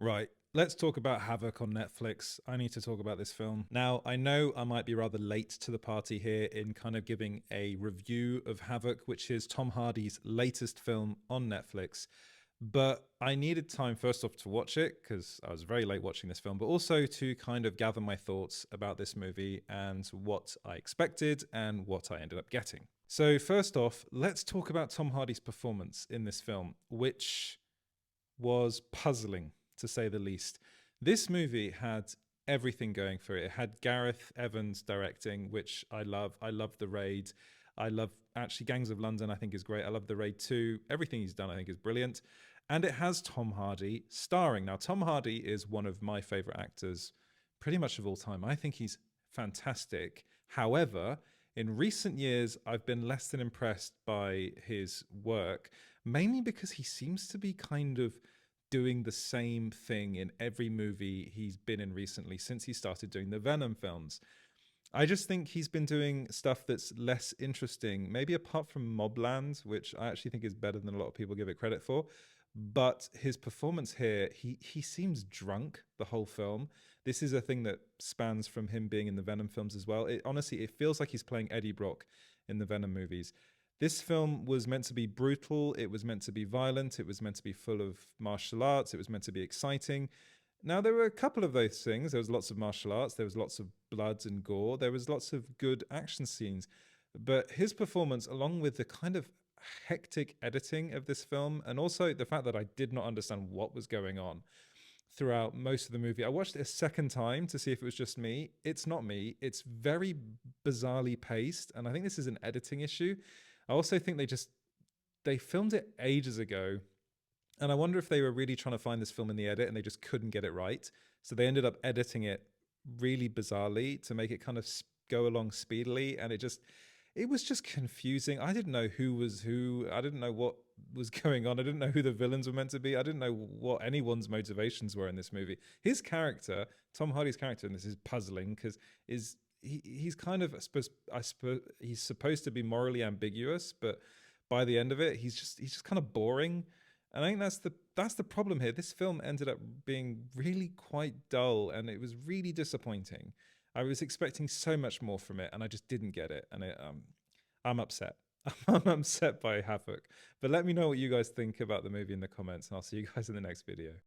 Right. Let's talk about Havoc on Netflix. I need to talk about this film. Now, I know I might be rather late to the party here in kind of giving a review of Havoc, which is Tom Hardy's latest film on Netflix. But I needed time, first off, to watch it because I was very late watching this film, but also to kind of gather my thoughts about this movie and what I expected and what I ended up getting. So, first off, let's talk about Tom Hardy's performance in this film, which was puzzling to say the least. This movie had everything going for it. It had Gareth Evans directing, which I love. I love The Raid. I love actually Gangs of London, I think is great. I love The Raid 2. Everything he's done, I think, is brilliant. And it has Tom Hardy starring. Now, Tom Hardy is one of my favorite actors pretty much of all time. I think he's fantastic. However, in recent years, I've been less than impressed by his work, mainly because he seems to be kind of doing the same thing in every movie he's been in recently since he started doing the Venom films. I just think he's been doing stuff that's less interesting, maybe apart from Mobland, which I actually think is better than a lot of people give it credit for. But his performance here, he seems drunk the whole film. This is a thing that spans from him being in the Venom films as well. It feels like he's playing Eddie Brock in the Venom movies. This film was meant to be brutal, it was meant to be violent, it was meant to be full of martial arts, it was meant to be exciting. Now, there were a couple of those things. There was lots of martial arts, there was lots of blood and gore, there was lots of good action scenes. But his performance, along with the kind of hectic editing of this film, and also the fact that I did not understand what was going on throughout most of the movie. I watched it a second time to see if it was just me. It's not me. It's very bizarrely paced, and I think this is an editing issue. I also think they filmed it ages ago, and I wonder if they were really trying to find this film in the edit and they just couldn't get it right. So they ended up editing it really bizarrely to make it kind of go along speedily, and it was just confusing. I didn't know who was who. I didn't know what was going on. I didn't know who the villains were meant to be. I didn't know what anyone's motivations were in this movie. His character, Tom Hardy's character in this, is puzzling because he's kind of I suppose he's supposed to be morally ambiguous, but by the end of it, he's just kind of boring. And I think that's the problem here. This film ended up being really quite dull, and it was really disappointing. I was expecting so much more from it, and I just didn't get it. And I'm upset. I'm upset by Havoc. But let me know what you guys think about the movie in the comments, and I'll see you guys in the next video.